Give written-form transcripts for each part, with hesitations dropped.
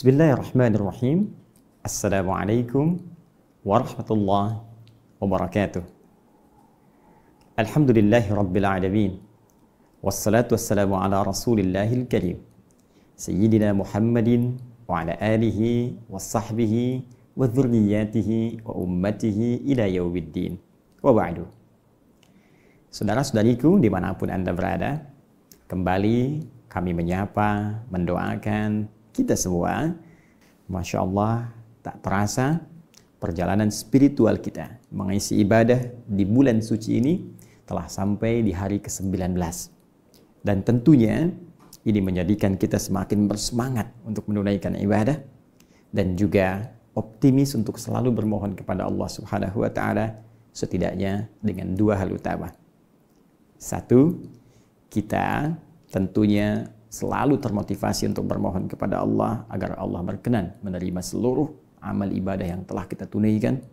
Bismillahirrahmanirrahim. Assalamualaikum warahmatullahi wabarakatuh. Alhamdulillahi rabbil alamin. Wassalatu wassalamu ala rasulillahil karim. Sayyidina Muhammadin wa ala alihi wa sahbihi wa dhurriyyatihi wa ummatihi ila yaumiddin. Wa ba'du. Saudara-saudariku dimanapun Anda berada, kembali kami menyapa, mendoakan kita semua. Masya Allah, tak terasa perjalanan spiritual kita mengisi ibadah di bulan suci ini telah sampai di hari ke-19. Dan tentunya ini menjadikan kita semakin bersemangat untuk menunaikan ibadah dan juga optimis untuk selalu bermohon kepada Allah Subhanahu wa Ta'ala, setidaknya dengan dua hal utama. Satu, kita tentunya selalu termotivasi untuk bermohon kepada Allah agar Allah berkenan menerima seluruh amal ibadah yang telah kita tunaikan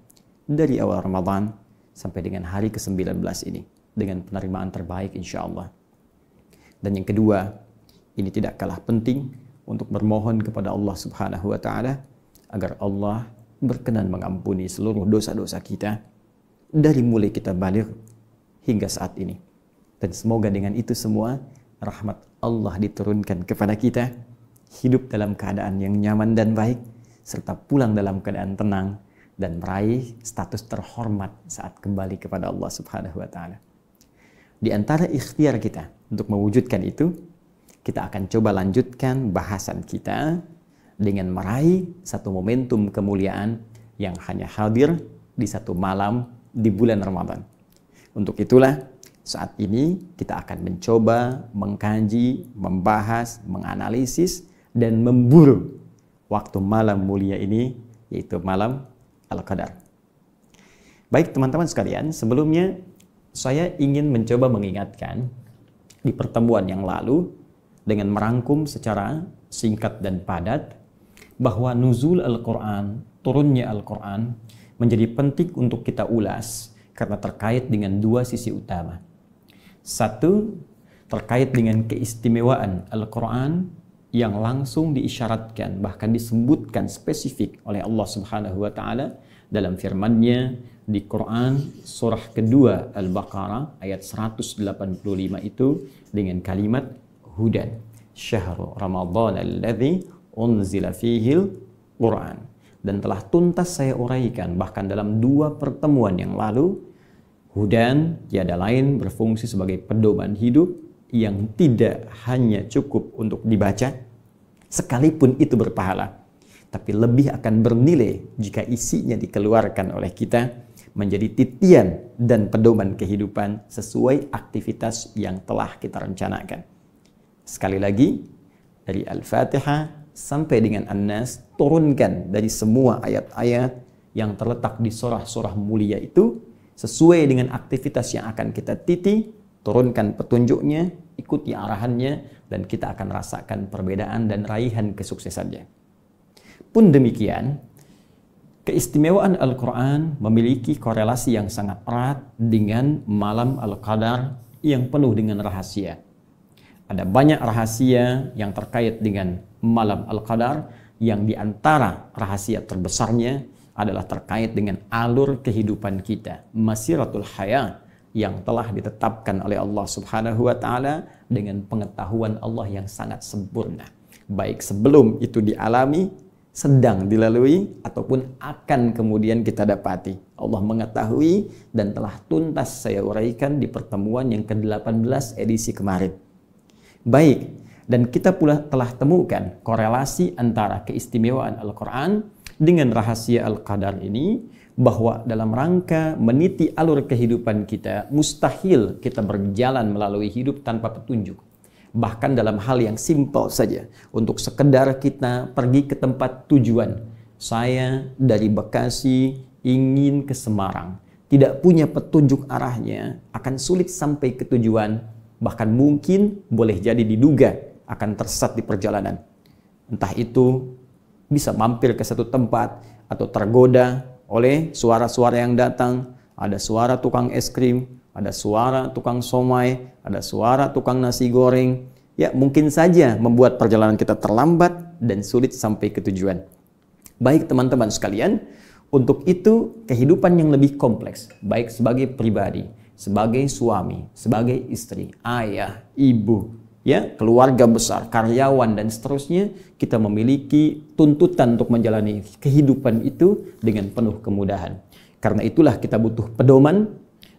dari awal Ramadan sampai dengan hari ke-19 ini dengan penerimaan terbaik insya Allah. Dan yang kedua, ini tidak kalah penting untuk bermohon kepada Allah Subhanahu wa Ta'ala agar Allah berkenan mengampuni seluruh dosa-dosa kita dari mulai kita balik hingga saat ini. Dan semoga dengan itu semua rahmat Allah diturunkan kepada kita, hidup dalam keadaan yang nyaman dan baik, serta pulang dalam keadaan tenang dan meraih status terhormat saat kembali kepada Allah Subhanahu wa Ta'ala. Di antara ikhtiar kita untuk mewujudkan itu, kita akan coba lanjutkan bahasan kita dengan meraih satu momentum kemuliaan yang hanya hadir di satu malam di bulan Ramadan. Untuk itulah saat ini kita akan mencoba mengkaji, membahas, menganalisis, dan memburu waktu malam mulia ini, yaitu malam Al-Qadar. Baik teman-teman sekalian, sebelumnya saya ingin mencoba mengingatkan di pertemuan yang lalu dengan merangkum secara singkat dan padat bahwa nuzul Al-Quran, turunnya Al-Quran menjadi penting untuk kita ulas karena terkait dengan dua sisi utama. Satu, terkait dengan keistimewaan Al-Quran yang langsung diisyaratkan, bahkan disebutkan spesifik oleh Allah Subhanahu wa Ta'ala dalam firman-Nya di Quran surah kedua Al-Baqarah ayat 185 itu dengan kalimat hudan syahrul ramadhan alladzi unzila fihil Quran. Dan telah tuntas saya uraikan bahkan dalam dua pertemuan yang lalu, hudan tiada lain berfungsi sebagai pedoman hidup yang tidak hanya cukup untuk dibaca, sekalipun itu berpahala, tapi lebih akan bernilai jika isinya dikeluarkan oleh kita menjadi titian dan pedoman kehidupan sesuai aktivitas yang telah kita rencanakan. Sekali lagi, dari Al-Fatihah sampai dengan An-Nas, turunkan dari semua ayat-ayat yang terletak di surah-surah mulia itu sesuai dengan aktivitas yang akan kita titi, turunkan petunjuknya, ikuti arahannya, dan kita akan rasakan perbedaan dan raihan kesuksesannya. Pun demikian, keistimewaan Al-Quran memiliki korelasi yang sangat erat dengan malam Al-Qadar yang penuh dengan rahasia. Ada banyak rahasia yang terkait dengan malam Al-Qadar yang diantara rahasia terbesarnya adalah terkait dengan alur kehidupan kita, masiratul hayat yang telah ditetapkan oleh Allah Subhanahu wa Ta'ala dengan pengetahuan Allah yang sangat sempurna, baik sebelum itu dialami, sedang dilalui, ataupun akan kemudian kita dapati. Allah mengetahui dan telah tuntas saya uraikan di pertemuan yang ke-18 edisi kemarin. Baik, dan kita pula telah temukan korelasi antara keistimewaan Al-Quran dengan rahasia Al-Qadar ini, bahwa dalam rangka meniti alur kehidupan kita, mustahil kita berjalan melalui hidup tanpa petunjuk. Bahkan dalam hal yang simpel saja, untuk sekedar kita pergi ke tempat tujuan. Saya dari Bekasi ingin ke Semarang, tidak punya petunjuk arahnya, akan sulit sampai ke tujuan, bahkan mungkin boleh jadi diduga akan tersesat di perjalanan. Entah itu bisa mampir ke satu tempat atau tergoda oleh suara-suara yang datang. Ada suara tukang es krim, ada suara tukang somai, ada suara tukang nasi goreng. Ya, mungkin saja membuat perjalanan kita terlambat dan sulit sampai ke tujuan. Baik teman-teman sekalian, untuk itu kehidupan yang lebih kompleks, baik sebagai pribadi, sebagai suami, sebagai istri, ayah, ibu, ya, keluarga besar, karyawan dan seterusnya, kita memiliki tuntutan untuk menjalani kehidupan itu dengan penuh kemudahan. Karena itulah kita butuh pedoman,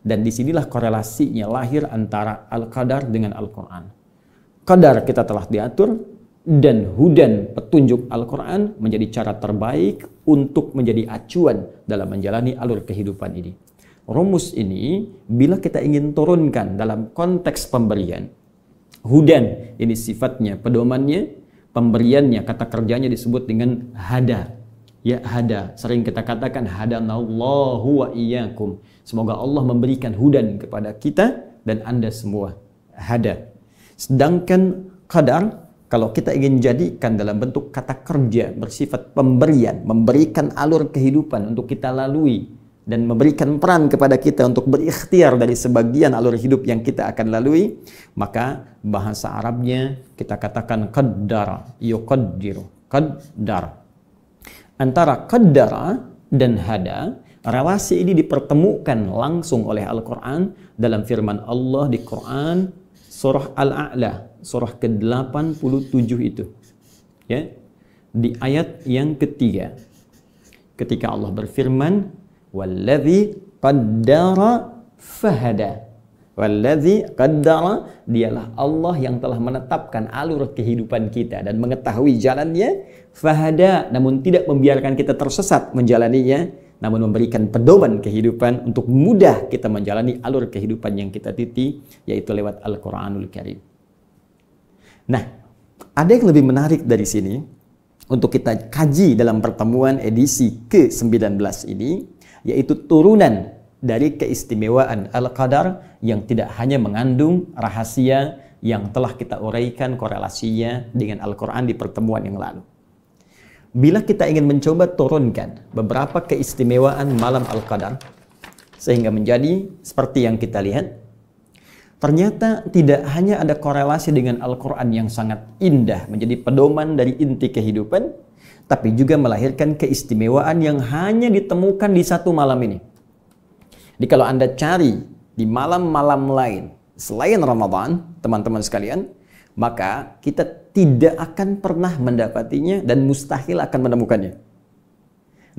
dan disinilah korelasinya lahir antara Al-Qadar dengan Al-Quran. Qadar kita telah diatur, dan hudan petunjuk Al-Quran menjadi cara terbaik untuk menjadi acuan dalam menjalani alur kehidupan ini. Rumus ini bila kita ingin turunkan dalam konteks pemberian, hudan ini sifatnya pedomannya, pemberiannya kata kerjanya disebut dengan hada. Ya, hada, sering kita katakan hadanallahu wa iyyakum. Semoga Allah memberikan hudan kepada kita dan Anda semua. Hada. Sedangkan qadar, kalau kita ingin jadikan dalam bentuk kata kerja bersifat pemberian, memberikan alur kehidupan untuk kita lalui dan memberikan peran kepada kita untuk berikhtiar dari sebagian alur hidup yang kita akan lalui, maka bahasa Arabnya kita katakan qaddara, yuqaddiru, qaddar. Antara qaddara dan hada, relasi ini dipertemukan langsung oleh Al-Quran dalam firman Allah di Quran surah Al-A'la, surah ke-87 itu. Ya. Di ayat yang ketiga. Ketika Allah berfirman, "Wallazi qaddara fahada." Wallazi qaddara, dialah Allah yang telah menetapkan alur kehidupan kita dan mengetahui jalannya, fahada, namun tidak membiarkan kita tersesat menjalaninya, namun memberikan pedoman kehidupan untuk mudah kita menjalani alur kehidupan yang kita titi, yaitu lewat Al-Quranul Karim. Nah, ada yang lebih menarik dari sini untuk kita kaji dalam pertemuan edisi ke-19 ini, yaitu turunan dari keistimewaan Al-Qadar yang tidak hanya mengandung rahasia yang telah kita uraikan korelasinya dengan Al-Quran di pertemuan yang lalu. Bila kita ingin mencoba turunkan beberapa keistimewaan malam Al-Qadar sehingga menjadi seperti yang kita lihat, ternyata tidak hanya ada korelasi dengan Al-Quran yang sangat indah menjadi pedoman dari inti kehidupan, tapi juga melahirkan keistimewaan yang hanya ditemukan di satu malam ini. Jadi kalau Anda cari di malam-malam lain selain Ramadan, teman-teman sekalian, maka kita tidak akan pernah mendapatinya dan mustahil akan menemukannya.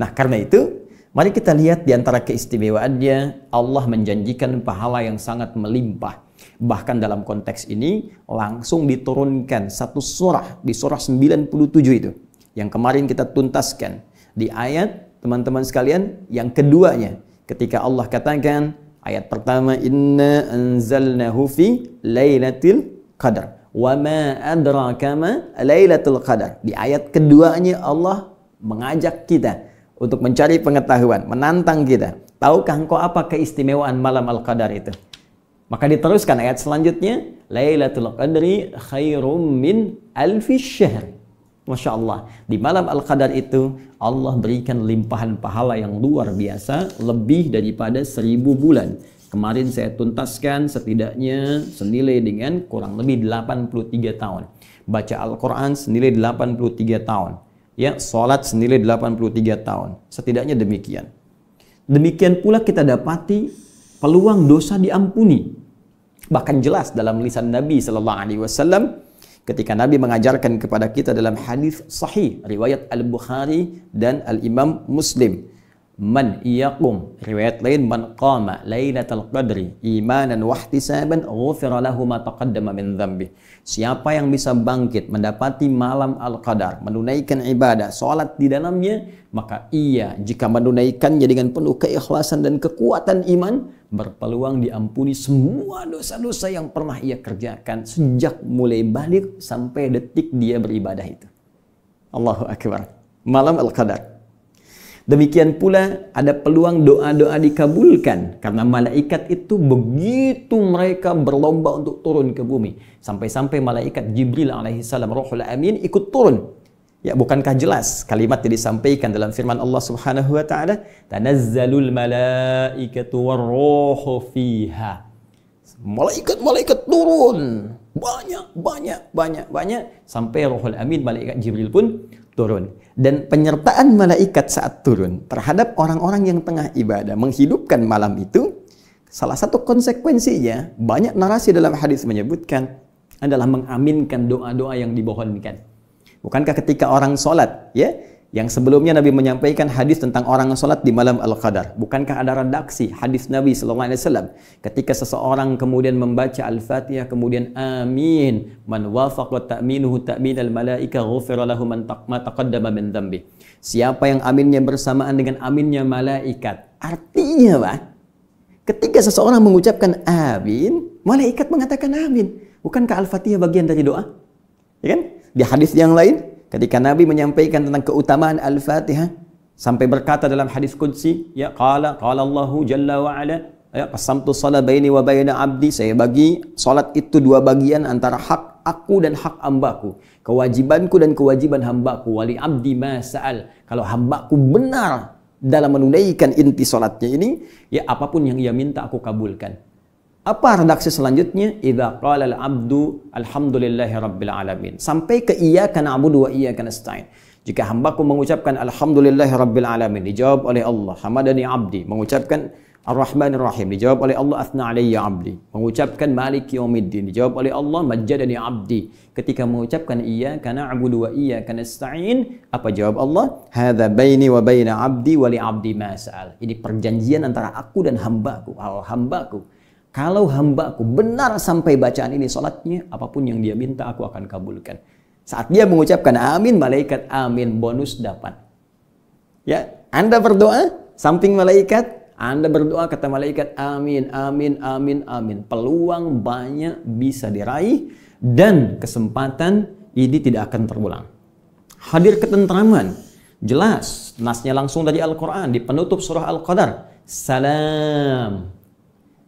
Nah, karena itu, mari kita lihat di antara keistimewaannya, Allah menjanjikan pahala yang sangat melimpah. Bahkan dalam konteks ini, langsung diturunkan satu surah, di surah 97 itu, yang kemarin kita tuntaskan. Di ayat, teman-teman sekalian, yang keduanya, ketika Allah katakan, ayat pertama, Inna anzalnahu fi lailatul qadar. Wa ma adraka ma lailatul qadar. Di ayat keduanya Allah mengajak kita untuk mencari pengetahuan, menantang kita. Tahukah engkau apa keistimewaan malam Al-Qadar itu? Maka diteruskan ayat selanjutnya, Lailatul Qadri khairum min alfi syahr. Masya Allah, di malam Al-Qadar itu Allah berikan limpahan pahala yang luar biasa, lebih daripada 1000 bulan. Kemarin saya tuntaskan setidaknya senilai dengan kurang lebih 83 tahun. Baca Al-Quran senilai 83 tahun. Ya, salat senilai 83 tahun. Setidaknya demikian. Demikian pula kita dapati peluang dosa diampuni. Bahkan jelas dalam lisan Nabi SAW ketika Nabi mengajarkan kepada kita dalam hadis sahih riwayat Al-Bukhari dan Al-Imam Muslim. Man yaqum, riwayat lain, man qama lailatul qadri imanan wa ihtisaban ghufira lahu ma taqaddama min dhanbi. Siapa yang bisa bangkit mendapati malam Al-Qadar, menunaikan ibadah, salat di dalamnya, maka ia jika menunaikannya dengan penuh keikhlasan dan kekuatan iman, berpeluang diampuni semua dosa-dosa yang pernah ia kerjakan sejak mulai balik sampai detik dia beribadah itu. Allahu Akbar. Malam Al-Qadar. Demikian pula ada peluang doa-doa dikabulkan karena malaikat itu begitu mereka berlomba untuk turun ke bumi. Sampai-sampai malaikat Jibril alaihissalam Ruhul Amin ikut turun. Ya, bukankah jelas kalimat yang disampaikan dalam firman Allah Subhanahu wa taala, "Tanazzalul malaikatu warruhu fiha." Malaikat-malaikat turun. Banyak. Sampai Ruhul Amin, malaikat Jibril pun turun. Dan penyertaan malaikat saat turun terhadap orang-orang yang tengah ibadah, menghidupkan malam itu, salah satu konsekuensinya, banyak narasi dalam hadis menyebutkan, adalah mengaminkan doa-doa yang dibohonkan. Bukankah ketika orang sholat, ya, yang sebelumnya Nabi menyampaikan hadis tentang orang sholat di malam Al-Qadar. Bukankah ada redaksi hadis Nabi SAW ketika seseorang kemudian membaca Al-Fatihah kemudian amin, man wafaqa ta'minuhu ta'minal malaika ghufira lahu ma taqaddama min dhanbi. Siapa yang aminnya bersamaan dengan aminnya malaikat. Artinya, Pak, ketika seseorang mengucapkan amin, malaikat mengatakan amin. Bukankah Al-Fatihah bagian dari doa? Ya kan? Di hadis yang lain, ketika Nabi menyampaikan tentang keutamaan Al-Fatihah, sampai berkata dalam hadis qudsi, ya qala Allahu jalla wa ala, ya qasamtu shalah baini wa baina abdi, saya bagi salat itu dua bagian antara hak aku dan hak hambaku, kewajibanku dan kewajiban hambaku, wali abdi ma sa'al. Kalau hambaku benar dalam menunaikan inti salatnya ini, ya apapun yang ia minta aku kabulkan. Apa redaksi selanjutnya? Idza qala al-'abdu alhamdulillahi rabbil alamin. Sampai ke iyyaka na'budu wa iyyaka nasta'in. Jika hambaku mengucapkan alhamdulillahi rabbil alamin, dijawab oleh Allah, hamadani 'abdi. Mengucapkan ar-rahmanir rahim, dijawab oleh Allah, athna 'alayya 'abdi. Mengucapkan maliki yaumiddin, dijawab oleh Allah, majjadani 'abdi. Ketika mengucapkan iyyaka na'budu wa iyyaka nasta'in, apa jawab Allah? Hadza baini wa baina 'abdi wa li 'abdi ma sa'al. Ini perjanjian antara aku dan hambaku. Kalau hambaku benar sampai bacaan ini salatnya, apapun yang dia minta aku akan kabulkan. Saat dia mengucapkan amin, malaikat amin, bonus dapat. Ya, Anda berdoa, samping malaikat, Anda berdoa, kata malaikat amin, amin, amin, amin. Peluang banyak bisa diraih dan kesempatan ini tidak akan terulang. Hadir ketentraman, jelas, nasnya langsung dari Al-Quran, di penutup surah Al-Qadar. Salam.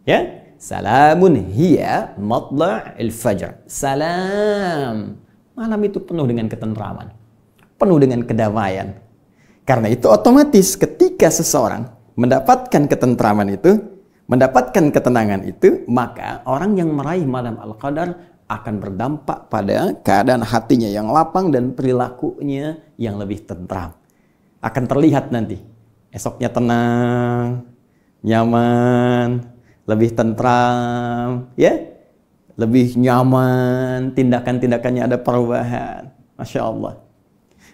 Ya, salamun hiya matla'il fajr. Salam. Malam itu penuh dengan ketentraman, penuh dengan kedamaian. Karena itu otomatis ketika seseorang mendapatkan ketentraman itu, mendapatkan ketenangan itu, maka orang yang meraih malam Al-Qadar akan berdampak pada keadaan hatinya yang lapang dan perilakunya yang lebih tentram. Akan terlihat nanti esoknya tenang, nyaman, lebih tentram, ya, lebih nyaman, tindakan-tindakannya ada perubahan, Masya Allah.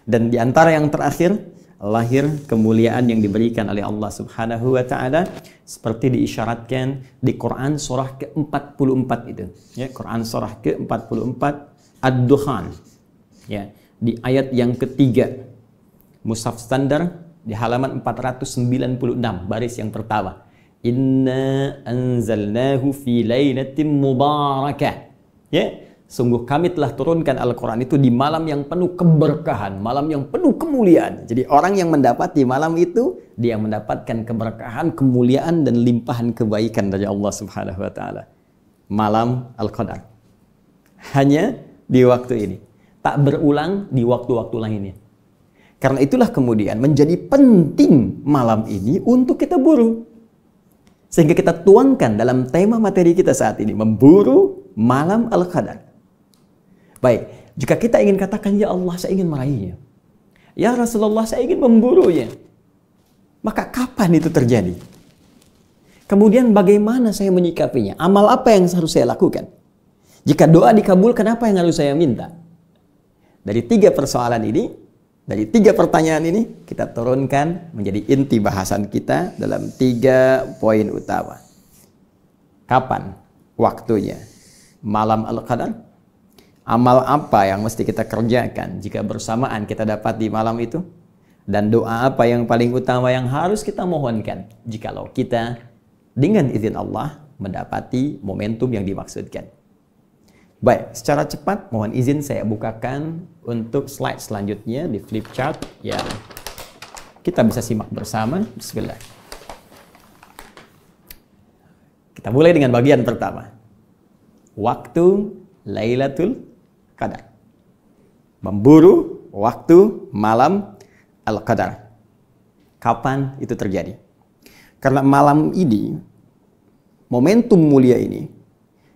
Dan di antara yang terakhir, lahir kemuliaan yang diberikan oleh Allah Subhanahu wa Ta'ala, seperti diisyaratkan di Quran surah ke-44 itu, ya, Quran surah ke-44 Ad-Dukhan, ya, di ayat yang ketiga, mushaf standar di halaman 496, baris yang pertama. Inna anzalnahu fi lailatin mubarakah. Ya, sungguh kami telah turunkan Al-Quran itu di malam yang penuh keberkahan, malam yang penuh kemuliaan. Jadi orang yang mendapati malam itu, dia mendapatkan keberkahan, kemuliaan dan limpahan kebaikan dari Allah Subhanahu wa Ta'ala. Malam Al-Qadar. Hanya di waktu ini, tak berulang di waktu-waktu lainnya. Karena itulah kemudian menjadi penting malam ini untuk kita buru. Sehingga kita tuangkan dalam tema materi kita saat ini, memburu malam Al-Qadar. Baik, jika kita ingin katakan, ya Allah, saya ingin meraihnya. Ya Rasulullah, saya ingin memburunya. Maka kapan itu terjadi? Kemudian bagaimana saya menyikapinya? Amal apa yang harus saya lakukan? Jika doa dikabulkan, apa yang harus saya minta? Dari tiga persoalan ini, dari tiga pertanyaan ini, kita turunkan menjadi inti bahasan kita dalam 3 poin utama. Kapan waktunya malam Al-Qadar? Amal apa yang mesti kita kerjakan jika bersamaan kita dapat di malam itu? Dan doa apa yang paling utama yang harus kita mohonkan jikalau kita dengan izin Allah mendapati momentum yang dimaksudkan? Baik, secara cepat mohon izin saya bukakan untuk slide selanjutnya di flip chart ya. Kita bisa simak bersama. Bismillah. Kita mulai dengan bagian pertama. Waktu Lailatul Qadar. Memburu waktu malam Al-Qadar. Kapan itu terjadi? Karena malam ini, momentum mulia ini,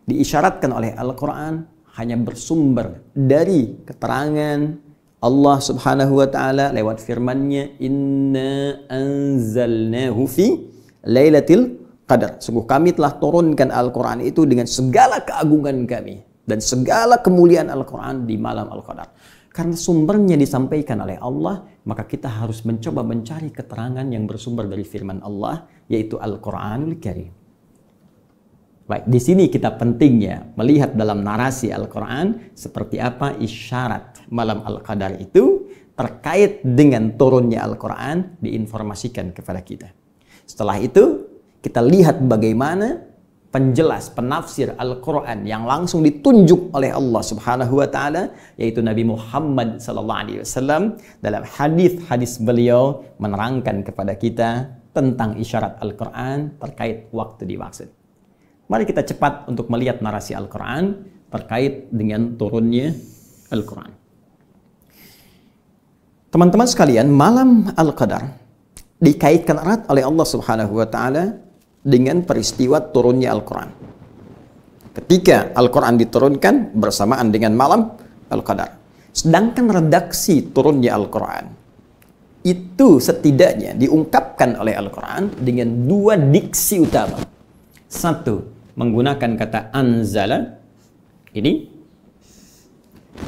diisyaratkan oleh Al-Quran hanya bersumber dari keterangan Allah Subhanahu wa Ta'ala lewat firman-Nya, "Inna anzalnahu fi lailatul qadar." Sungguh kami telah turunkan Al-Quran itu dengan segala keagungan kami dan segala kemuliaan Al-Quran di malam Al-Qadar. Karena sumbernya disampaikan oleh Allah, maka kita harus mencoba mencari keterangan yang bersumber dari firman Allah, yaitu Al-Quranul Karim. Baik, di sini kita pentingnya melihat dalam narasi Al-Quran seperti apa isyarat malam Al-Qadar itu terkait dengan turunnya Al-Quran diinformasikan kepada kita. Setelah itu, kita lihat bagaimana penjelas, penafsir Al-Quran yang langsung ditunjuk oleh Allah Subhanahu wa Ta'ala, yaitu Nabi Muhammad SAW dalam hadis-hadis beliau menerangkan kepada kita tentang isyarat Al-Quran terkait waktu dimaksud. Mari kita cepat untuk melihat narasi Al-Quran terkait dengan turunnya Al-Quran. Teman-teman sekalian, malam Al-Qadar dikaitkan erat oleh Allah Subhanahu wa Ta'ala dengan peristiwa turunnya Al-Quran. Ketika Al-Quran diturunkan bersamaan dengan malam Al-Qadar. Sedangkan redaksi turunnya Al-Quran itu setidaknya diungkapkan oleh Al-Quran dengan dua diksi utama. Satu, menggunakan kata anzala ini.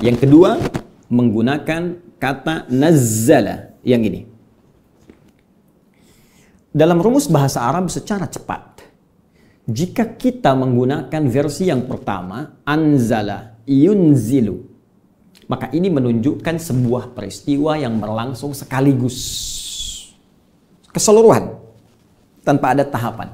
Yang kedua, menggunakan kata nazzala yang ini. Dalam rumus bahasa Arab secara cepat, jika kita menggunakan versi yang pertama, anzala yunzilu, maka ini menunjukkan sebuah peristiwa yang berlangsung sekaligus, keseluruhan, tanpa ada tahapan.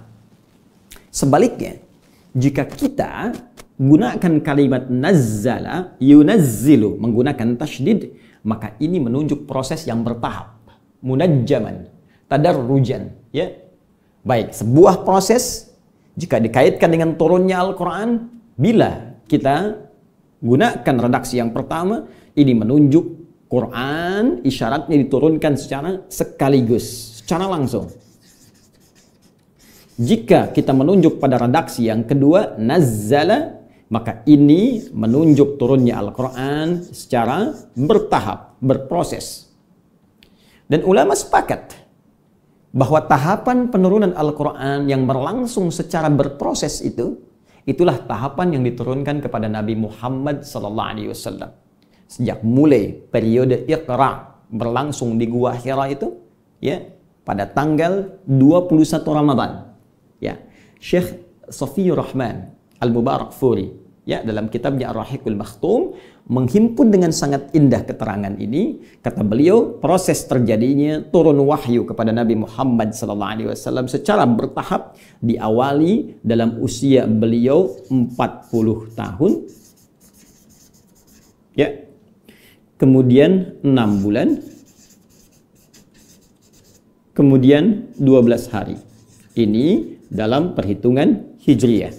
Sebaliknya, jika kita gunakan kalimat nazzala yunazzilu menggunakan tasydid, maka ini menunjuk proses yang bertahap, munajjaman, tadarrujan, ya. Baik, sebuah proses jika dikaitkan dengan turunnya Al-Quran, bila kita gunakan redaksi yang pertama, ini menunjuk Quran isyaratnya diturunkan secara sekaligus, secara langsung. Jika kita menunjuk pada redaksi yang kedua, nazzala, maka ini menunjuk turunnya Al-Quran secara bertahap, berproses. Dan ulama sepakat bahwa tahapan penurunan Al-Quran yang berlangsung secara berproses itu, itulah tahapan yang diturunkan kepada Nabi Muhammad SAW. Sejak mulai periode Iqra berlangsung di Gua Hira itu, ya, pada tanggal 21 Ramadan. Ya, Syekh Safiyur Rahman Al-Mubarakfuri, ya, dalam kitabnya Ar-Rahiqul Makhtum menghimpun dengan sangat indah keterangan ini. Kata beliau, proses terjadinya turun wahyu kepada Nabi Muhammad SAW secara bertahap diawali dalam usia beliau 40 tahun, ya, kemudian 6 bulan, kemudian 12 hari. Ini dalam perhitungan Hijriyah.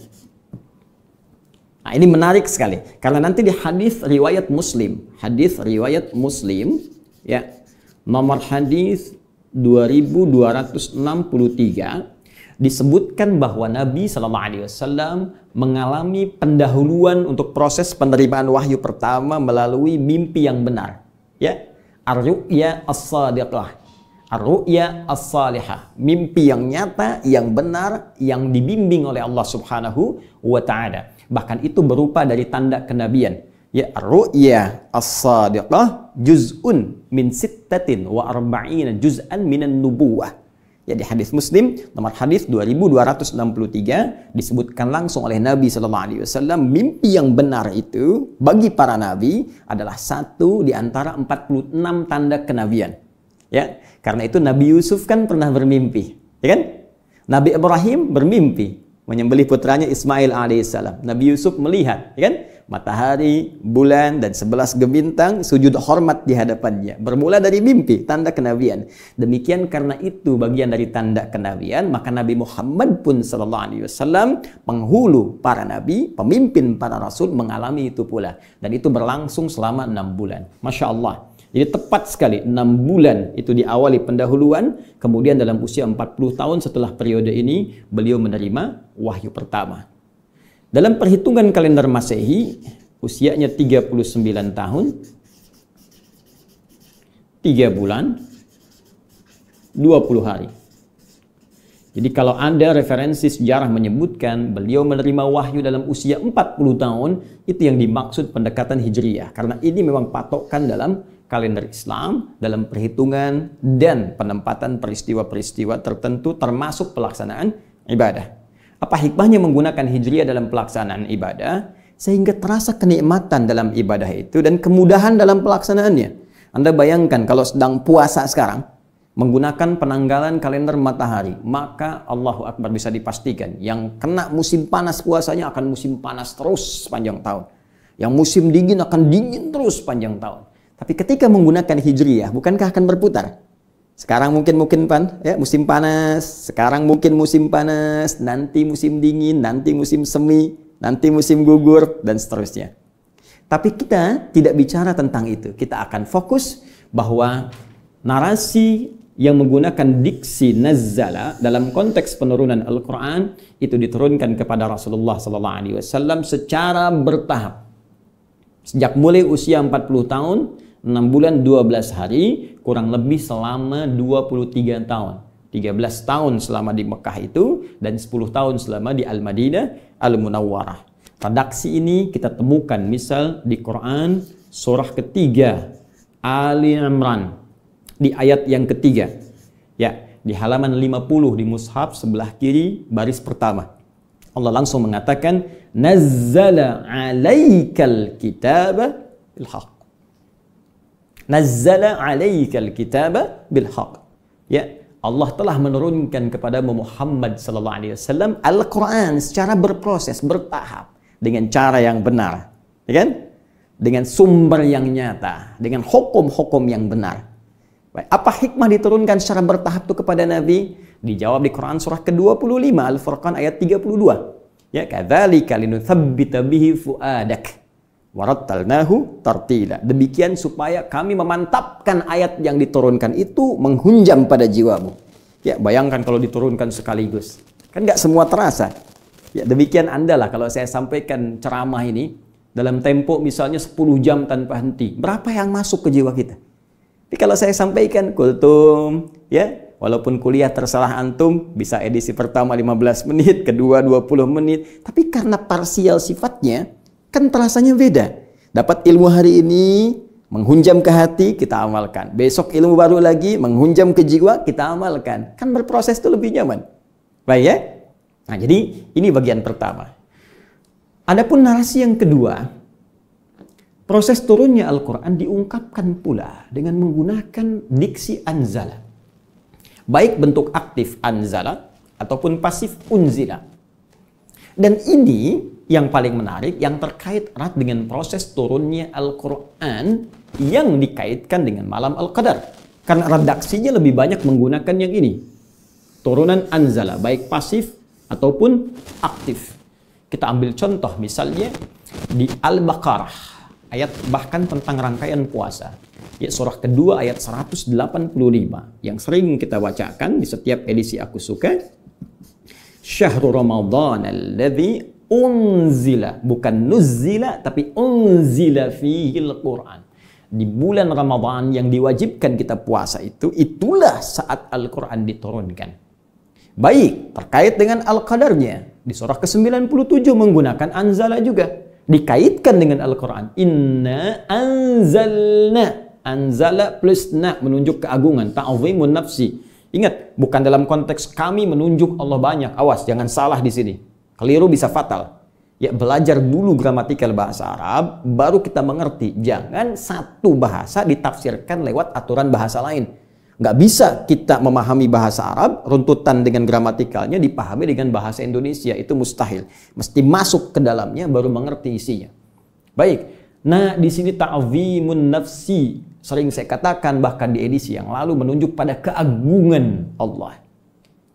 Nah, ini menarik sekali karena nanti di hadis riwayat Muslim, ya, nomor hadis 2263 disebutkan bahwa Nabi SAW mengalami pendahuluan untuk proses penerimaan wahyu pertama melalui mimpi yang benar, ya, ar-ru'ya as-sadiqah, ar-ru'ya as-salihah, mimpi yang nyata, yang benar, yang dibimbing oleh Allah Subhanahu wa Ta'ala. Bahkan itu berupa dari tanda kenabian. Ya, ar-ru'ya as-sadiqah juz'un min sittatin wa arba'ina juz'an minan nubuwah. Ya, di hadis Muslim nomor hadis 2263 disebutkan langsung oleh Nabi SAW, mimpi yang benar itu bagi para nabi adalah satu di antara 46 tanda kenabian. Ya, karena itu Nabi Yusuf kan pernah bermimpi, ya kan? Nabi Ibrahim bermimpi menyembelih putranya Ismail alaihissalam. Nabi Yusuf melihat, ya kan, matahari, bulan, dan 11 bintang sujud hormat di hadapannya. Bermula dari mimpi, tanda kenabian. Demikian karena itu bagian dari tanda kenabian, maka Nabi Muhammad pun SAW, penghulu para nabi, pemimpin para rasul, mengalami itu pula. Dan itu berlangsung selama 6 bulan. Masya Allah. Jadi tepat sekali, 6 bulan itu diawali pendahuluan, kemudian dalam usia 40 tahun setelah periode ini, beliau menerima wahyu pertama. Dalam perhitungan kalender Masehi, usianya 39 tahun, 3 bulan, 20 hari. Jadi kalau ada referensi sejarah menyebutkan beliau menerima wahyu dalam usia 40 tahun, itu yang dimaksud pendekatan Hijriyah. Karena ini memang patokan dalam kalender Islam, dalam perhitungan dan penempatan peristiwa-peristiwa tertentu termasuk pelaksanaan ibadah. Apa hikmahnya menggunakan Hijriyah dalam pelaksanaan ibadah? Sehingga terasa kenikmatan dalam ibadah itu dan kemudahan dalam pelaksanaannya. Anda bayangkan kalau sedang puasa sekarang, menggunakan penanggalan kalender matahari, maka Allahu Akbar bisa dipastikan yang kena musim panas puasanya akan musim panas terus sepanjang tahun. Yang musim dingin akan dingin terus sepanjang tahun. Tapi ketika menggunakan Hijriyah, bukankah akan berputar? Sekarang mungkin musim panas, sekarang mungkin musim panas, nanti musim dingin, nanti musim semi, nanti musim gugur, dan seterusnya. Tapi kita tidak bicara tentang itu. Kita akan fokus bahwa narasi yang menggunakan diksi nazzala dalam konteks penurunan Al-Quran itu diturunkan kepada Rasulullah SAW secara bertahap. Sejak mulai usia 40 tahun, 6 bulan 12 hari, kurang lebih selama 23 tahun. 13 tahun selama di Mekah itu, dan 10 tahun selama di Al-Madinah Al-Munawwarah. Redaksi ini kita temukan misal di Quran surah ketiga, Ali Imran. Di ayat yang ketiga, ya, di halaman 50 di mushaf sebelah kiri baris pertama, Allah langsung mengatakan nazzala 'alaikal kitaba bil haqq. Nazzala 'alaikal kitaba bil haqq. Ya, Allah telah menurunkan kepada Muhammad sallallahu alaihi wasallam Al-Qur'an secara berproses, bertahap, dengan cara yang benar, ya kan? Dengan sumber yang nyata, dengan hukum-hukum yang benar. Apa hikmah diturunkan secara bertahap itu kepada Nabi? Dijawab di Quran surah ke-25 Al-Furqan ayat 32. Ya, kadzalika linutsabbita bihi fuadak warattalnahu tartila. Demikian supaya kami memantapkan ayat yang diturunkan itu menghunjam pada jiwamu. Ya, bayangkan kalau diturunkan sekaligus. Kan nggak semua terasa. Ya, demikian Andalah kalau saya sampaikan ceramah ini dalam tempo misalnya 10 jam tanpa henti. Berapa yang masuk ke jiwa kita? Tapi kalau saya sampaikan kultum, ya, walaupun kuliah terserah antum, bisa edisi pertama 15 menit, kedua 20 menit, tapi karena parsial sifatnya, kan terasanya beda. Dapat ilmu hari ini, menghunjam ke hati, kita amalkan. Besok ilmu baru lagi, menghunjam ke jiwa, kita amalkan. Kan berproses itu lebih nyaman. Baik ya? Nah, jadi ini bagian pertama. Adapun narasi yang kedua, proses turunnya Al-Quran diungkapkan pula dengan menggunakan diksi anzala. Baik bentuk aktif anzala ataupun pasif unzila. Dan ini yang paling menarik, yang terkait erat dengan proses turunnya Al-Quran yang dikaitkan dengan malam Al-Qadar. Karena redaksinya lebih banyak menggunakan yang ini. Turunan anzala, baik pasif ataupun aktif. Kita ambil contoh misalnya di Al-Baqarah. Ayat bahkan tentang rangkaian puasa. Ya, surah kedua ayat 185 yang sering kita bacakan di setiap edisi Aku Suka. Syahrul Ramadan alladzi unzila, bukan nuzzila tapi unzila fihil Quran. Di bulan Ramadan yang diwajibkan kita puasa itu, itulah saat Al-Quran diturunkan. Baik, terkait dengan Al-Qadarnya di surah ke-97 menggunakan anzala juga. Dikaitkan dengan Al-Quran. Inna anzalna. Anzala plus na menunjuk keagungan. Ta'zimun nafsi. Ingat, bukan dalam konteks kami menunjuk Allah banyak. Awas, jangan salah di sini. Keliru bisa fatal. Ya, belajar dulu gramatikal bahasa Arab, baru kita mengerti. Jangan satu bahasa ditafsirkan lewat aturan bahasa lain. Nggak bisa kita memahami bahasa Arab, runtutan dengan gramatikalnya dipahami dengan bahasa Indonesia. Itu mustahil. Mesti masuk ke dalamnya baru mengerti isinya. Baik. Nah, di sini ta'zimun nafsi. Sering saya katakan bahkan di edisi yang lalu menunjuk pada keagungan Allah.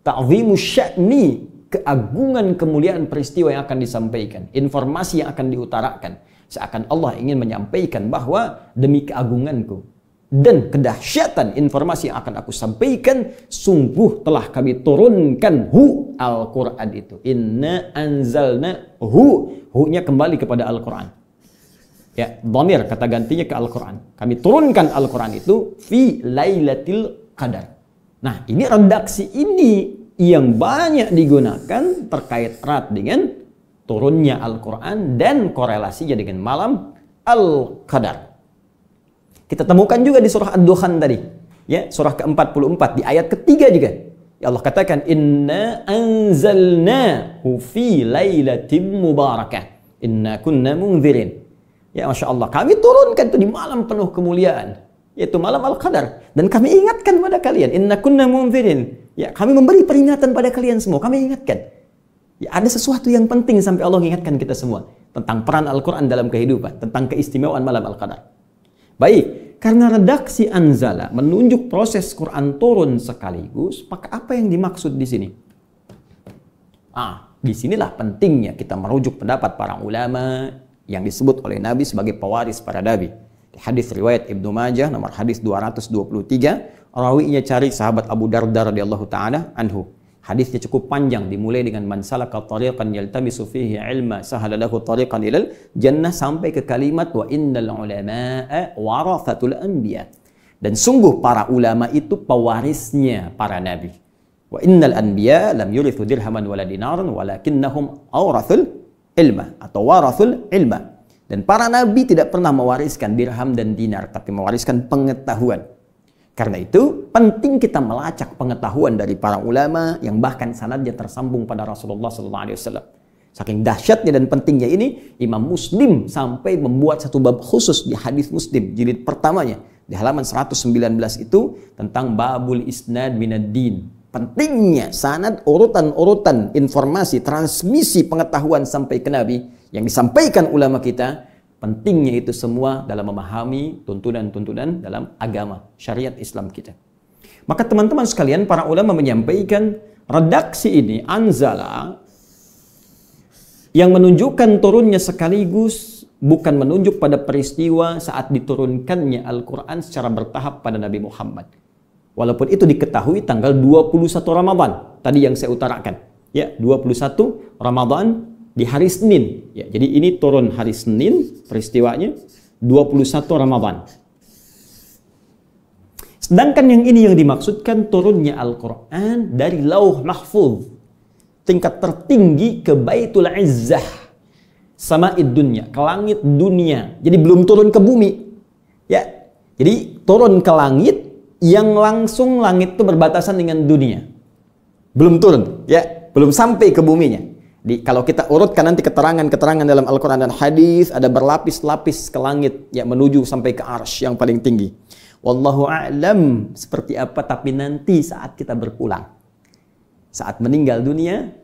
Ta'zimu sya'ni. Keagungan kemuliaan peristiwa yang akan disampaikan. Informasi yang akan diutarakan. Seakan Allah ingin menyampaikan bahwa demi keagunganku. dan kedahsyatan informasi yang akan aku sampaikan, sungguh telah kami turunkan Al-Quran itu. Inna anzalna hu-nya kembali kepada Al-Quran. Ya, dhamir kata gantinya ke Al-Quran. Kami turunkan Al-Quran itu fi lailatul qadar. Nah, ini redaksi ini yang banyak digunakan terkait erat dengan turunnya Al-Quran dan korelasinya dengan malam Al-Qadar. Kita temukan juga di surah Ad-Dukhan tadi, ya, surah ke-44 di ayat ketiga juga. Ya Allah katakan inna anzalnahu fi lailatin mubarakah inna kunna munzirin. Ya, Masya Allah, kami turunkan itu di malam penuh kemuliaan, yaitu malam Al-Qadar, dan kami ingatkan pada kalian inna kunna munzirin. Ya, kami memberi peringatan pada kalian semua, kami ingatkan. Ya, ada sesuatu yang penting sampai Allah mengingatkan kita semua tentang peran Al-Quran dalam kehidupan, tentang keistimewaan malam Al-Qadar. Baik, karena redaksi anzala menunjuk proses Quran turun sekaligus, maka apa yang dimaksud di sini? Disinilah pentingnya kita merujuk pendapat para ulama yang disebut oleh Nabi sebagai pewaris para nabi. Di hadis riwayat Ibnu Majah nomor hadis 223, rawinya cari sahabat Abu Darda radhiyallahu taala anhu. Hadisnya cukup panjang, dimulai dengan man salaka tariqan yaltamisu fihi ilma sahala lahu tariqan ilal jannah sampai ke kalimat wa innal ulama'a warathatul anbiya. Dan sungguh para ulama itu pewarisnya para nabi. Wa innal anbiya lam yurithu dirhaman wala dinaran walakinnahum awrathul ilma atau warathul ilma. Dan para nabi tidak pernah mewariskan dirham dan dinar, tapi mewariskan pengetahuan. Karena itu penting kita melacak pengetahuan dari para ulama yang bahkan sanadnya tersambung pada Rasulullah SAW. Saking dahsyatnya dan pentingnya ini, Imam Muslim sampai membuat satu bab khusus di hadis Muslim jilid pertamanya di halaman 119 itu tentang babul isnad minad din. Pentingnya sanad, urutan-urutan informasi, transmisi pengetahuan sampai ke Nabi yang disampaikan ulama kita. Pentingnya itu semua dalam memahami tuntunan-tuntunan dalam agama syariat Islam kita. Maka teman-teman sekalian, para ulama menyampaikan redaksi ini anzala yang menunjukkan turunnya sekaligus bukan menunjuk pada peristiwa saat diturunkannya Al-Quran secara bertahap pada Nabi Muhammad. Walaupun itu diketahui tanggal 21 Ramadan tadi yang saya utarakan, ya, 21 Ramadan di hari Senin. Ya, jadi ini turun hari Senin peristiwanya 21 Ramadan. Sedangkan yang ini yang dimaksudkan turunnya Al-Quran dari Lauh Mahfuz, tingkat tertinggi ke Baitul Izzah, Sama'id dunya, ke langit dunia. Jadi belum turun ke bumi. Ya, jadi turun ke langit yang langsung langit itu berbatasan dengan dunia. Belum turun, ya, belum sampai ke buminya. Kalau kita urutkan nanti keterangan-keterangan dalam Al-Quran dan hadis, ada berlapis-lapis ke langit, ya, menuju sampai ke arsy yang paling tinggi. Wallahu a'lam seperti apa, tapi nanti saat kita berpulang, saat meninggal dunia,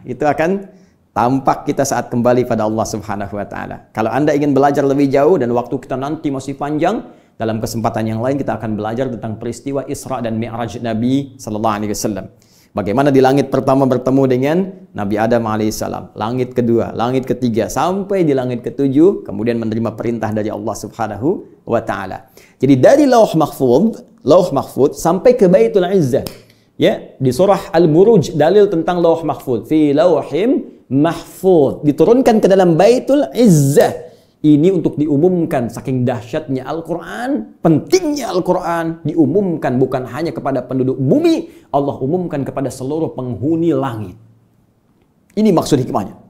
itu akan tampak kita saat kembali pada Allah Subhanahu wa Ta'ala. Kalau Anda ingin belajar lebih jauh dan waktu kita nanti masih panjang, dalam kesempatan yang lain kita akan belajar tentang peristiwa Isra dan Mi'raj Nabi sallallahu alaihi wasallam. Bagaimana di langit pertama bertemu dengan Nabi Adam alaihissalam, langit kedua, langit ketiga, sampai di langit ketujuh, kemudian menerima perintah dari Allah Subhanahu wa Ta'ala. Jadi dari Lauh Mahfuz sampai ke Baitul Izzah. Ya, di surah Al-Buruj dalil tentang Lauh Mahfuz. Fi lauhim mahfuz, diturunkan ke dalam Baitul Izzah. Ini untuk diumumkan saking dahsyatnya Al-Quran, pentingnya Al-Quran, diumumkan bukan hanya kepada penduduk bumi, Allah umumkan kepada seluruh penghuni langit. Ini maksud hikmahnya.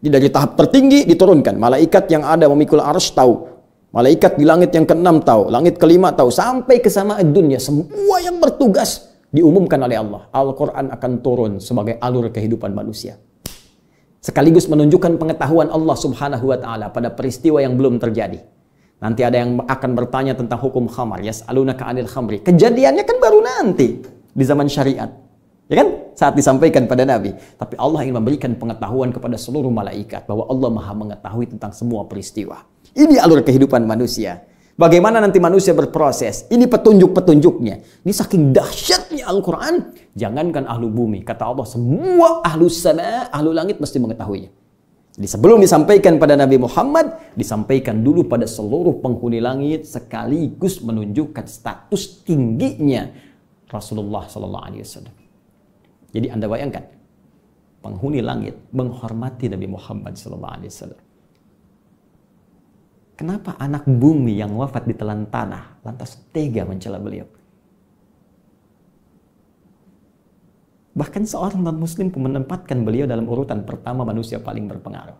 Jadi dari tahap tertinggi diturunkan, malaikat yang ada memikul arsy tahu, malaikat di langit yang ke-6 tahu, langit ke-5 tahu, sampai ke sama'id dunya, semua yang bertugas diumumkan oleh Allah. Al-Quran akan turun sebagai alur kehidupan manusia. Sekaligus menunjukkan pengetahuan Allah Subhanahu wa Ta'ala pada peristiwa yang belum terjadi. Nanti ada yang akan bertanya tentang hukum khamar, yas'alunaka 'anil khamri. Kejadiannya kan baru nanti di zaman syariat. Ya kan? Saat disampaikan pada Nabi. Tapi Allah ingin memberikan pengetahuan kepada seluruh malaikat bahwa Allah Maha mengetahui tentang semua peristiwa. Ini alur kehidupan manusia. Bagaimana nanti manusia berproses. Ini petunjuk-petunjuknya. Ini saking dahsyatnya Al-Quran. Jangankan ahlu bumi. Kata Allah, semua ahlu sana, ahlu langit mesti mengetahuinya. Jadi sebelum disampaikan pada Nabi Muhammad, disampaikan dulu pada seluruh penghuni langit sekaligus menunjukkan status tingginya Rasulullah SAW. Jadi Anda bayangkan, penghuni langit menghormati Nabi Muhammad SAW. Kenapa anak bumi yang wafat di telan tanah lantas tega mencela beliau? Bahkan seorang non-muslim pun menempatkan beliau dalam urutan pertama manusia paling berpengaruh.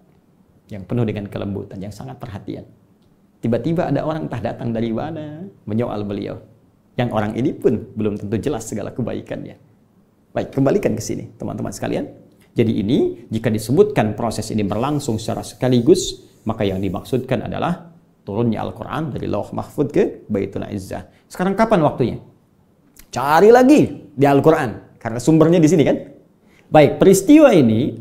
Yang penuh dengan kelembutan, yang sangat perhatian. Tiba-tiba ada orang entah datang dari mana menyoal beliau. Yang orang ini pun belum tentu jelas segala kebaikannya. Baik, kembalikan ke sini teman-teman sekalian. Jadi ini, jika disebutkan proses ini berlangsung secara sekaligus, maka yang dimaksudkan adalah turunnya Al-Quran dari Lauh Mahfud ke Baitul Izzah. Sekarang kapan waktunya? Cari lagi di Al-Quran. Karena sumbernya di sini kan. Baik, peristiwa ini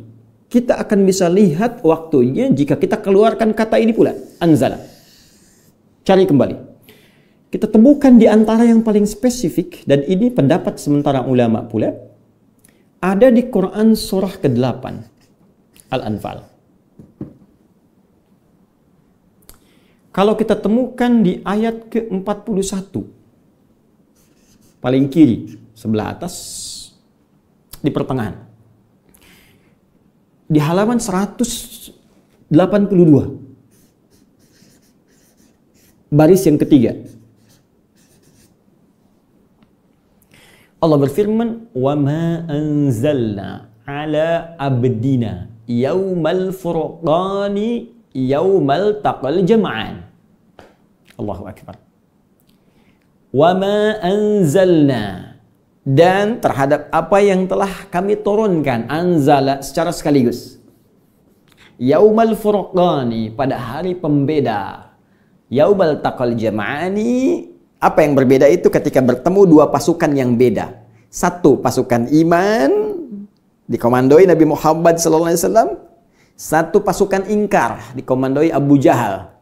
kita akan bisa lihat waktunya jika kita keluarkan kata ini pula, anzala. Cari kembali. Kita temukan di antara yang paling spesifik, dan ini pendapat sementara ulama pula, ada di Quran surah ke-8, Al-Anfal. Kalau kita temukan di ayat ke-41, paling kiri, sebelah atas, di pertengahan. Di halaman 182. Baris yang ketiga. Allah berfirman, "Wa ma anzalna ala abdina yaumal furqani yaumal taqal jam'an." Allahu akbar. "Wa ma anzalna", dan terhadap apa yang telah kami turunkan, anzala secara sekaligus. Yaumal furqani, pada hari pembeda. Yaumal taqal jam'ani, apa yang berbeda itu ketika bertemu dua pasukan yang beda. Satu pasukan iman dikomandoi Nabi Muhammad SAW. Satu pasukan ingkar dikomandoi Abu Jahal.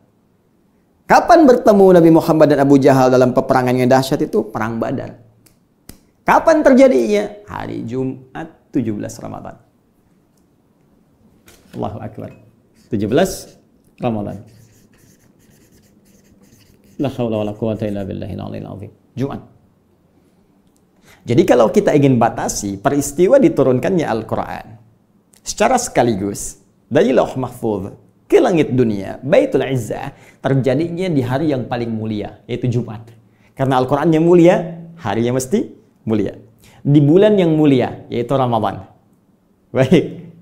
Kapan bertemu Nabi Muhammad dan Abu Jahal dalam peperangan yang dahsyat itu? Perang Badar. Kapan terjadinya? Hari Jumat 17 Ramadan. Allahu Akbar. 17 Ramadan. La haula wala quwata illa billahil aliyil azim. Jumat. Jadi kalau kita ingin batasi peristiwa diturunkannya Al-Quran secara sekaligus dari Lauh Mahfuz ke langit dunia, Baitul Izzah, terjadinya di hari yang paling mulia, yaitu Jumat. Karena Al-Qurannya mulia, harinya mesti mulia. Di bulan yang mulia, yaitu Ramadan. Baik.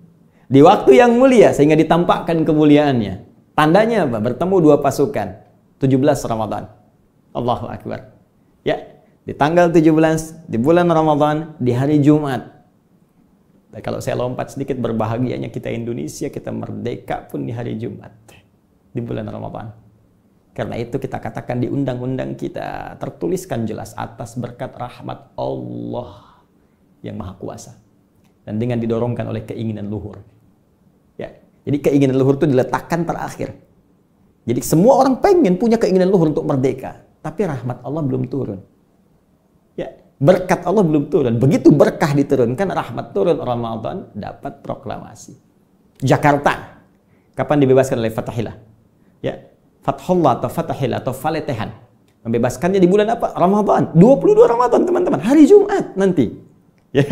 Di waktu yang mulia, sehingga ditampakkan kemuliaannya. Tandanya apa? Bertemu dua pasukan. 17 Ramadan. Allahu Akbar. Ya, di tanggal 17, di bulan Ramadan, di hari Jumat. Dan kalau saya lompat sedikit, berbahagianya kita Indonesia, kita merdeka pun di hari Jumat. Di bulan Ramadan. Karena itu kita katakan di undang-undang kita tertuliskan jelas atas berkat rahmat Allah yang Maha Kuasa. Dan dengan didorongkan oleh keinginan luhur. Ya, jadi keinginan luhur itu diletakkan terakhir. Jadi semua orang pengen punya keinginan luhur untuk merdeka. Tapi rahmat Allah belum turun. Ya, berkat Allah belum turun. Begitu berkah diturunkan, rahmat turun, Ramadan dapat proklamasi. Jakarta, kapan dibebaskan oleh Fatahillah? Ya, Fathullah atau Fatahillah atau Faletehan. Membebaskannya di bulan apa? Ramadan. 22 Ramadan, teman-teman. Hari Jumat nanti. Ya,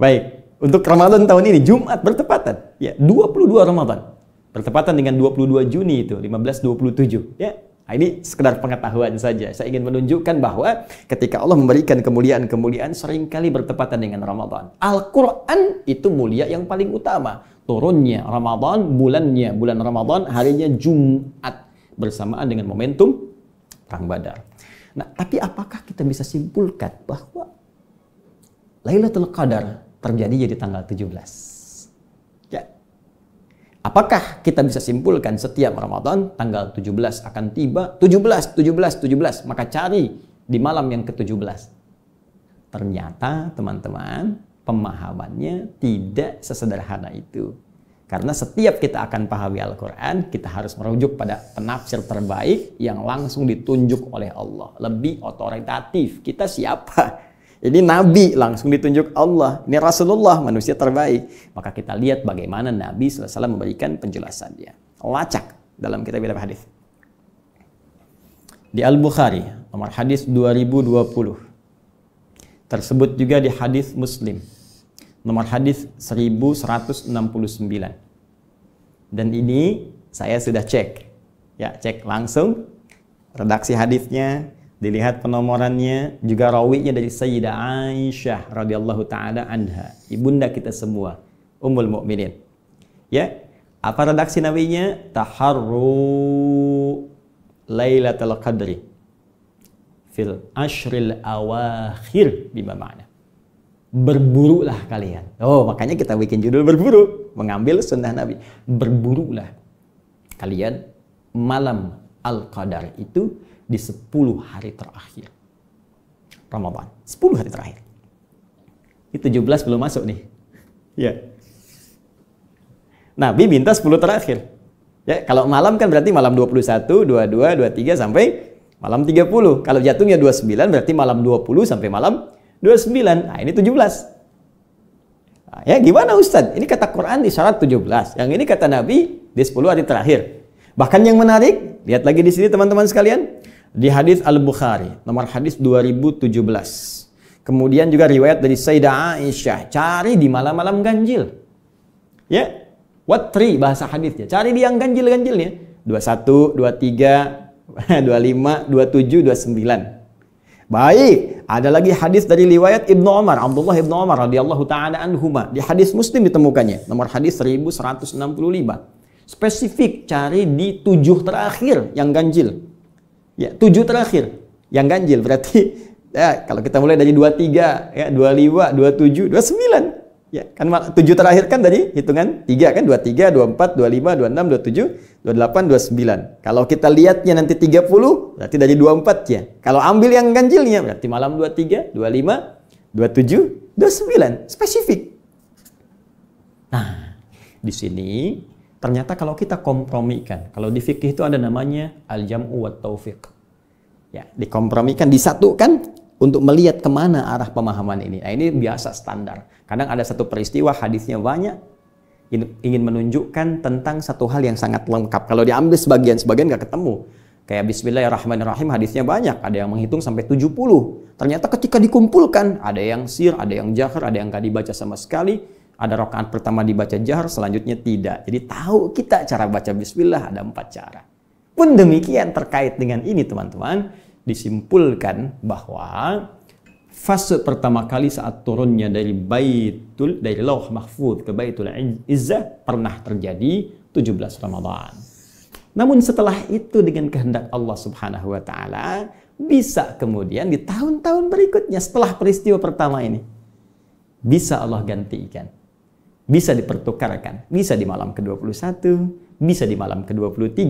baik. Untuk Ramadan tahun ini, Jumat bertepatan. Ya, 22 Ramadan. Bertepatan dengan 22 Juni itu, 1527. Ya, ini sekedar pengetahuan saja. Saya ingin menunjukkan bahwa ketika Allah memberikan kemuliaan-kemuliaan seringkali bertepatan dengan Ramadan. Al-Quran itu mulia yang paling utama. Turunnya Ramadan, bulannya bulan Ramadan, harinya Jumat. Bersamaan dengan momentum Perang Badar. Nah, tapi apakah kita bisa simpulkan bahwa Lailatul Qadar terjadi di tanggal 17? Ya. Apakah kita bisa simpulkan setiap Ramadan tanggal 17 akan tiba? 17. Maka cari di malam yang ke-17. Ternyata, teman-teman, pemahamannya tidak sesederhana itu. Karena setiap kita akan pahami Al-Quran, kita harus merujuk pada penafsir terbaik yang langsung ditunjuk oleh Allah. Lebih otoritatif. Kita siapa? Ini Nabi langsung ditunjuk Allah. Ini Rasulullah, manusia terbaik. Maka kita lihat bagaimana Nabi SAW memberikan penjelasannya. Lacak dalam kitab-kitab hadis. Di Al-Bukhari, nomor hadis 2020. Tersebut juga di hadis Muslim, nomor hadis 1169. Dan ini saya sudah cek. Ya, cek langsung redaksi hadisnya, dilihat penomorannya, juga rawinya dari Sayyidah Aisyah radhiyallahu taala anha, ibunda kita semua, Ummul Mukminin. Ya, apa redaksi nabinya? Taharru Lailatul Qadri fil ashril awakhir, bima ma'na. Berburulah kalian. Oh, makanya kita bikin judul berburu, mengambil sunnah Nabi. Berburulah kalian malam Al-Qadar itu di 10 hari terakhir Ramadan. 10 hari terakhir. Itu 17 belum masuk nih. Ya. Nabi minta 10 terakhir. Ya, kalau malam kan berarti malam 21, 22, 23 sampai malam 30. Kalau jatuhnya 29 berarti malam 20 sampai malam 29. Nah, ini 17. Nah, ya gimana Ustadz? Ini kata Quran isyarat 17. Yang ini kata Nabi di 10 hari terakhir. Bahkan yang menarik, lihat lagi di sini teman-teman sekalian, di hadis Al-Bukhari, nomor hadis 2017. Kemudian juga riwayat dari Sayyidah Aisyah, cari di malam-malam ganjil. Ya, watri bahasa hadisnya. Cari di yang ganjil-ganjilnya. 21, 23, 25, 27, 29. Baik, ada lagi hadis dari riwayat Ibnu Umar, Abdullah Ibnu Umar radhiyallahu taala anhuma. Di hadis Muslim ditemukannya, nomor hadis 1165. Spesifik cari di 7 terakhir yang ganjil. Ya, 7 terakhir yang ganjil berarti ya kalau kita mulai dari 23, ya 25, 27, 29. Ya, kan 7 terakhir kan dari hitungan 3 kan, 23, 24, 25, 26, 27, 28, 29. Kalau kita lihatnya nanti 30 berarti dari 24 ya. Kalau ambil yang ganjilnya berarti malam 23, 25, 27, 29. Spesifik. Nah, di sini ternyata kalau kita kompromikan, kalau di fikih itu ada namanya al-jam'u wa taufiq. Ya, dikompromikan, disatukan untuk melihat kemana arah pemahaman ini. Nah, ini biasa standar. Kadang ada satu peristiwa, hadisnya banyak, ingin menunjukkan tentang satu hal yang sangat lengkap. Kalau diambil sebagian nggak ketemu. Kayak Bismillahirrahmanirrahim, hadisnya banyak. Ada yang menghitung sampai 70. Ternyata ketika dikumpulkan, ada yang sir, ada yang jahar, ada yang nggak dibaca sama sekali. Ada rakaat pertama dibaca jahar, selanjutnya tidak. Jadi tahu kita cara baca bismillah ada 4 cara. Pun demikian terkait dengan ini teman-teman, disimpulkan bahwa fase pertama kali saat turunnya dari Lauh Mahfuz ke Baitul Izzah pernah terjadi 17 Ramadan. Namun setelah itu dengan kehendak Allah Subhanahu wa taala bisa kemudian di tahun-tahun berikutnya setelah peristiwa pertama ini bisa Allah gantikan. Bisa dipertukarkan, bisa di malam ke-21, bisa di malam ke-23,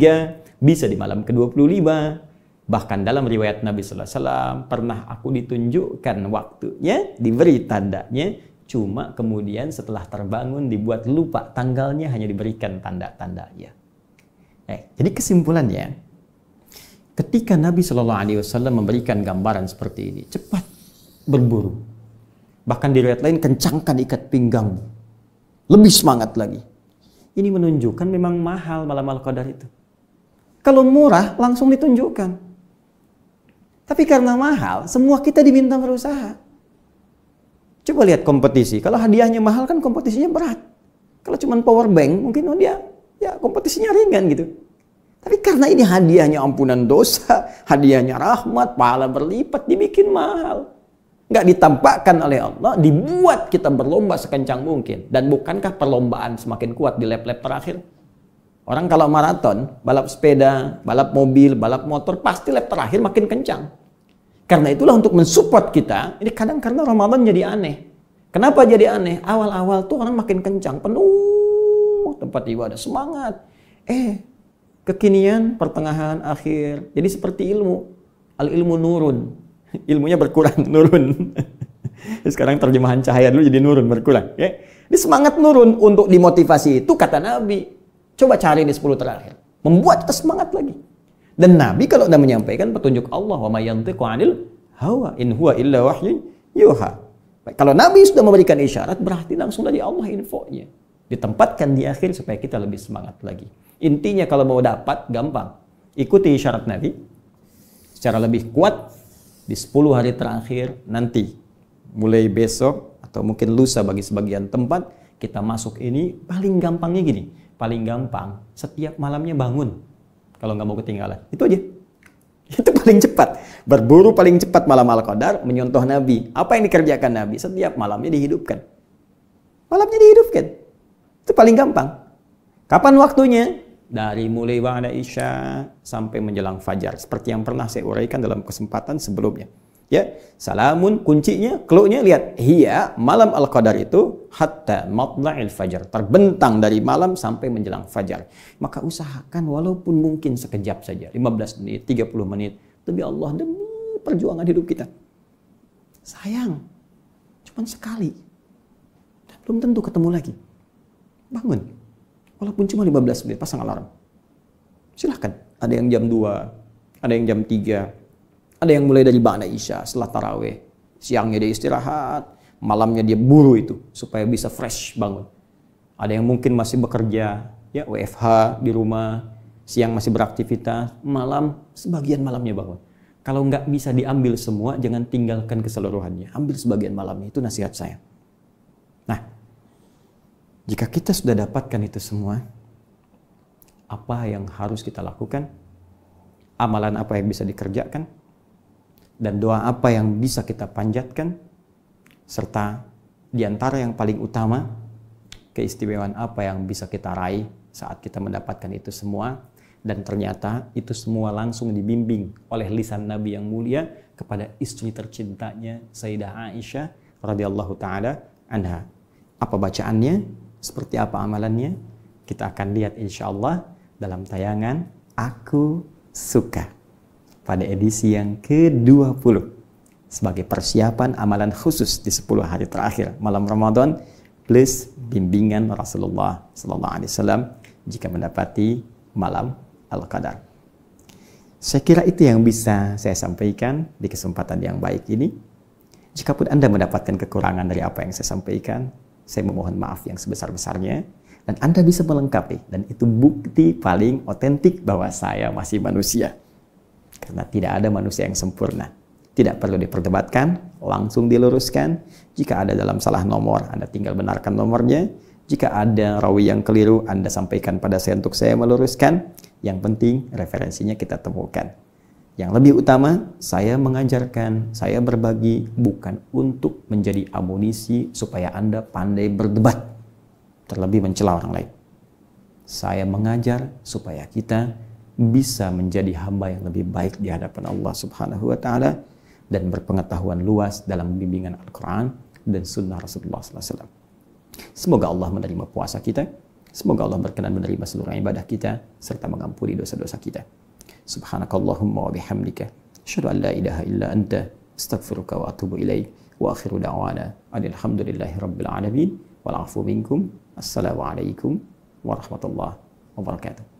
bisa di malam ke-25. Bahkan dalam riwayat Nabi sallallahu alaihi wasallam pernah aku ditunjukkan waktunya, diberi tandanya, cuma kemudian setelah terbangun dibuat lupa tanggalnya, hanya diberikan tanda-tandanya. Jadi kesimpulannya, ketika Nabi sallallahu alaihi wasallam memberikan gambaran seperti ini, cepat berburu. Bahkan di riwayat lain kencangkan ikat pinggangmu. Lebih semangat lagi. Ini menunjukkan memang mahal malam Al-Qadar itu. Kalau murah langsung ditunjukkan. Tapi karena mahal, semua kita diminta berusaha. Coba lihat kompetisi. Kalau hadiahnya mahal kan kompetisinya berat. Kalau cuma power bank mungkin dia ya kompetisinya ringan gitu. Tapi karena ini hadiahnya ampunan dosa, hadiahnya rahmat, pahala berlipat, dibikin mahal. Nggak ditampakkan oleh Allah, dibuat kita berlomba sekencang mungkin. Dan bukankah perlombaan semakin kuat di lap-lap terakhir? Orang kalau maraton, balap sepeda, balap mobil, balap motor, pasti lap terakhir makin kencang. Karena itulah untuk mensupport kita, ini kadang karena Ramadan jadi aneh. Kenapa jadi aneh? Awal-awal tuh orang makin kencang, penuh tempat ibadah, semangat. Kekinian, pertengahan, akhir, jadi seperti ilmu. Al-ilmu nurun. Ilmunya berkurang, nurun. Sekarang terjemahan cahaya dulu jadi nurun, berkurang. Ya. Ini semangat nurun untuk dimotivasi itu kata Nabi. Coba cari di 10 terakhir. Membuat kita semangat lagi. Dan Nabi kalau sudah menyampaikan petunjuk Allah, wa may yantiqu 'anil hawa in huwa illa wahyun yuha. Baik, kalau Nabi sudah memberikan isyarat, berarti langsung dari Allah infonya. Ditempatkan di akhir supaya kita lebih semangat lagi. Intinya kalau mau dapat, gampang. Ikuti isyarat Nabi secara lebih kuat di 10 hari terakhir nanti. Mulai besok atau mungkin lusa bagi sebagian tempat, kita masuk ini paling gampangnya gini. Paling gampang, setiap malamnya bangun. Kalau nggak mau ketinggalan. Itu aja. Itu paling cepat. Berburu paling cepat malam Al-Qadar, menyontoh Nabi. Apa yang dikerjakan Nabi? Setiap malamnya dihidupkan. Malamnya dihidupkan. Itu paling gampang. Kapan waktunya? Dari mulai ba'da Isya sampai menjelang fajar. Seperti yang pernah saya uraikan dalam kesempatan sebelumnya. Ya, salamun kuncinya, clue-nya lihat. Hiya, malam Al-Qadar itu hatta matla'il fajar. Terbentang dari malam sampai menjelang fajar. Maka usahakan walaupun mungkin sekejap saja. 15 menit, 30 menit. Demi Allah, demi perjuangan hidup kita. Sayang, cuma sekali. Dan belum tentu ketemu lagi. Bangun. Walaupun cuma 15 menit, pasang alarm. Silahkan. Ada yang jam 2, ada yang jam 3. Ada yang mulai dari ba'da Isya, setelah tarawih. Siangnya dia istirahat, malamnya dia buru itu, supaya bisa fresh bangun. Ada yang mungkin masih bekerja, ya WFH di rumah, siang masih beraktivitas, malam, sebagian malamnya bangun. Kalau nggak bisa diambil semua, jangan tinggalkan keseluruhannya. Ambil sebagian malamnya, itu nasihat saya. Nah, jika kita sudah dapatkan itu semua, apa yang harus kita lakukan? Amalan apa yang bisa dikerjakan? Dan doa apa yang bisa kita panjatkan? Serta diantara yang paling utama, keistimewaan apa yang bisa kita raih saat kita mendapatkan itu semua. Dan ternyata itu semua langsung dibimbing oleh lisan Nabi yang mulia kepada istri tercintanya Sayyidah Aisyah radhiyallahu taala anha. Apa bacaannya? Seperti apa amalannya? Kita akan lihat insyaallah dalam tayangan Aku Suka pada edisi yang ke-20 sebagai persiapan amalan khusus di 10 hari terakhir malam Ramadan plus bimbingan Rasulullah sallallahu alaihi wasallam jika mendapati malam Al-Qadar. Saya kira itu yang bisa saya sampaikan di kesempatan yang baik ini. Jikapun Anda mendapatkan kekurangan dari apa yang saya sampaikan, saya memohon maaf yang sebesar-besarnya dan Anda bisa melengkapi, dan itu bukti paling otentik bahwa saya masih manusia. Karena tidak ada manusia yang sempurna. Tidak perlu diperdebatkan, langsung diluruskan. Jika ada dalam salah nomor, Anda tinggal benarkan nomornya. Jika ada rawi yang keliru, Anda sampaikan pada saya untuk saya meluruskan. Yang penting referensinya kita temukan. Yang lebih utama, saya mengajarkan, saya berbagi bukan untuk menjadi amunisi supaya Anda pandai berdebat, terlebih mencela orang lain. Saya mengajar supaya kita bisa menjadi hamba yang lebih baik di hadapan Allah Subhanahu wa taala dan berpengetahuan luas dalam bimbingan Al-Qur'an dan sunnah Rasulullah sallallahu alaihi wasallam. Semoga Allah menerima puasa kita, semoga Allah berkenan menerima seluruh ibadah kita serta mengampuni dosa-dosa kita. Subhanakallahumma wa bihamdika asyhadu an la ilaha illa anta astaghfiruka wa atubu ilaik wa akhiru da'wana alhamdulillahi rabbil alamin wal 'afu minkum. Assalamualaikum warahmatullahi wabarakatuh.